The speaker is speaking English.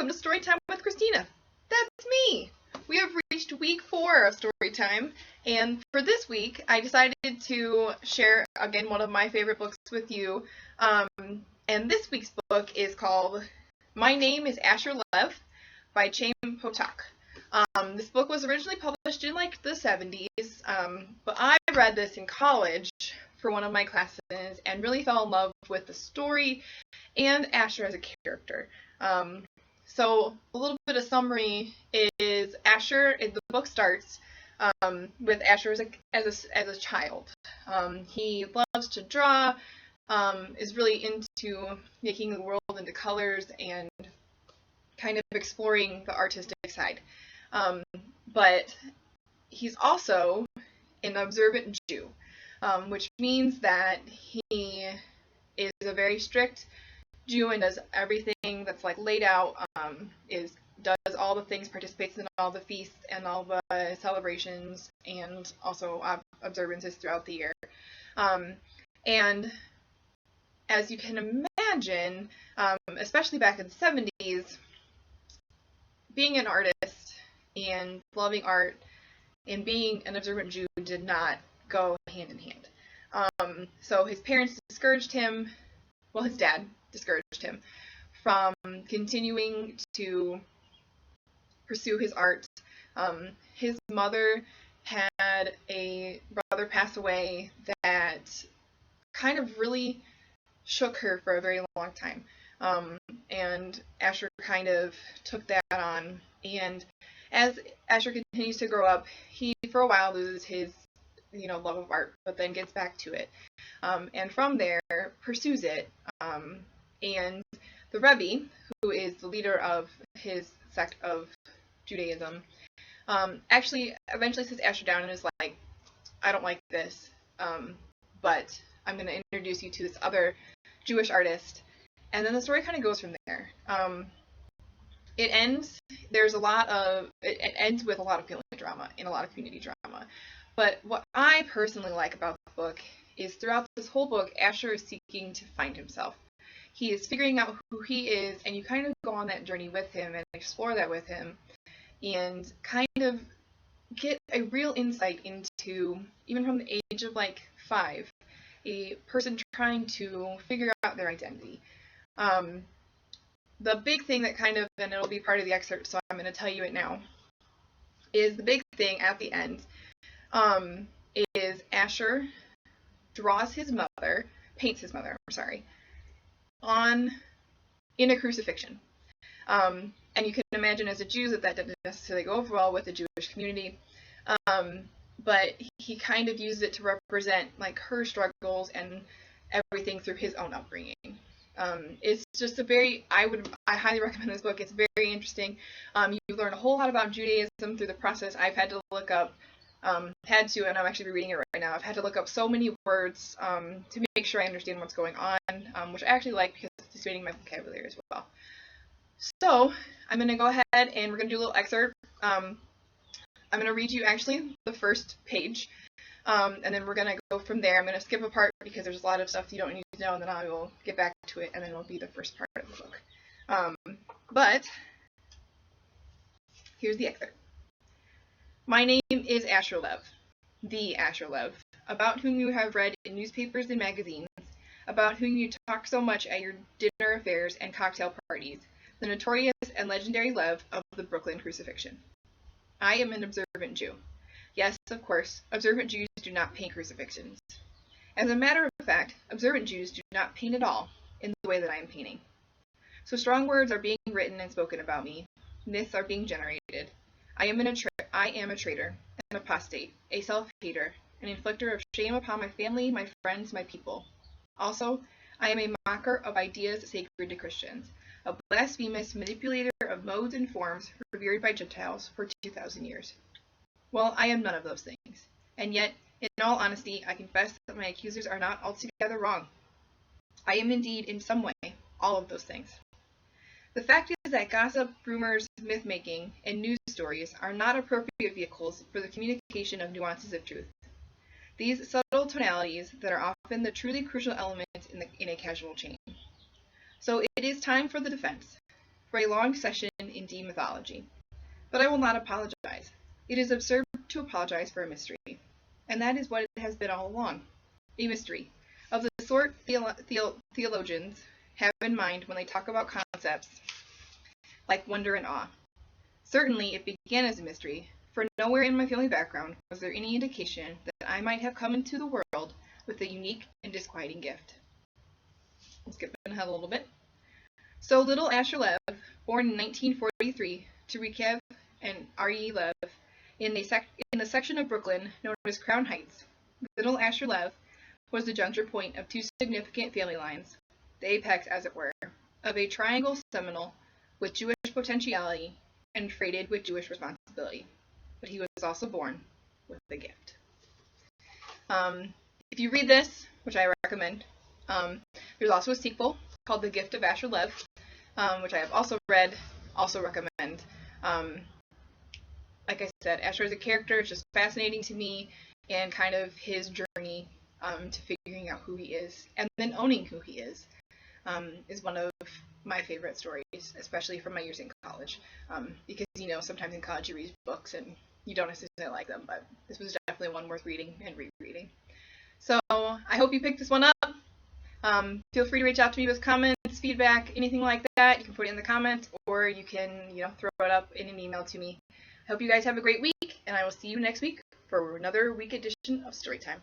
welcome to Storytime with Kristina. That's me. We have reached week 4 of Storytime, and for this week, I decided to share, again, one of my favorite books with you, and this week's book is called My Name is Asher Lev by Chaim Potok. This book was originally published in, the 70s, but I read this in college for one of my classes and really fell in love with the story and Asher as a character. So a little bit of summary is Asher. The book starts with Asher as a child. He loves to draw, is really into making the world into colors and kind of exploring the artistic side. But he's also an observant Jew, which means that he is a very strict Jew and does everything that's laid out, does all the things, participates in all the feasts and all the celebrations, and also observances throughout the year. And as you can imagine, especially back in the 70s, being an artist and loving art and being an observant Jew did not go hand in hand. So his parents discouraged him, his dad discouraged him from continuing to pursue his art. His mother had a brother pass away that kind of really shook her for a very long time. And Asher kind of took that on. And as Asher continues to grow up, he for a while loses his love of art, but then gets back to it. And from there pursues it. And the Rebbe, who is the leader of his sect of Judaism, actually eventually sits Asher down and is like, I don't like this, but I'm going to introduce you to this other Jewish artist. And then the story kind of goes from there. It ends with a lot of family drama and a lot of community drama. But what I personally like about the book is throughout this whole book, Asher is seeking to find himself. He is figuring out who he is, and you kind of go on that journey with him and explore that with him and kind of get a real insight into, even from the age of 5, a person trying to figure out their identity. The big thing that and it'll be part of the excerpt, so I'm going to tell you it now, is the big thing at the end is Asher paints his mother, in a crucifixion. And you can imagine as a Jew that didn't necessarily go over well with the Jewish community. But he kind of used it to represent her struggles and everything through his own upbringing. It's just I highly recommend this book. It's very interesting. You learn a whole lot about Judaism through the process. I've had to look up, and I'm actually reading it right now. I've had to look up so many words to make sure I understand what's going on, which I actually like because it's expanding my vocabulary as well. So I'm going to go ahead and we're going to do a little excerpt. I'm going to read you actually the first page, and then we're going to go from there. I'm going to skip a part because there's a lot of stuff you don't need to know, and then I will get back to it, and then it'll be the first part of the book. But here's the excerpt. My name is Asher Lev, the Asher Lev, about whom you have read in newspapers and magazines, about whom you talk so much at your dinner affairs and cocktail parties, the notorious and legendary Lev of the Brooklyn crucifixion. I am an observant Jew. Yes, of course, observant Jews do not paint crucifixions. As a matter of fact, observant Jews do not paint at all in the way that I am painting. So strong words are being written and spoken about me. Myths are being generated. I am a traitor, an apostate, a self-hater, an inflictor of shame upon my family, my friends, my people. Also, I am a mocker of ideas sacred to Christians, a blasphemous manipulator of modes and forms revered by Gentiles for 2,000 years. Well, I am none of those things, and yet, in all honesty, I confess that my accusers are not altogether wrong. I am indeed, in some way, all of those things. The fact is that gossip, rumors, myth-making, and news stories are not appropriate vehicles for the communication of nuances of truth. These subtle tonalities that are often the truly crucial elements in a casual chain. So it is time for the defense, for a long session mythology. But I will not apologize. It is absurd to apologize for a mystery. And that is what it has been all along. A mystery. Of the sort theologians have in mind when they talk about concepts like wonder and awe. Certainly it began as a mystery, for nowhere in my family background was there any indication that I might have come into the world with a unique and disquieting gift. We'll skip ahead a little bit. So little Asher Lev, born in 1943 to Rekav and R.E. Lev, in the section of Brooklyn known as Crown Heights, little Asher Lev was the juncture point of two significant family lines, the apex, as it were, of a triangle seminal with Jewish potentiality and freighted with Jewish responsibility. But he was also born with a gift. If you read this, which I recommend, there's also a sequel called The Gift of Asher Lev, which I have also read, also recommend. Like I said, Asher as a character is just fascinating to me, and kind of his journey to figuring out who he is and then owning who he is one of my favorite stories, especially from my years in college. Because, sometimes in college you read books and you don't necessarily like them, but this was definitely one worth reading and rereading. So I hope you picked this one up. Feel free to reach out to me with comments, feedback, anything like that. You can put it in the comments, or you can, throw it up in an email to me. I hope you guys have a great week, and I will see you next week for another week edition of Storytime.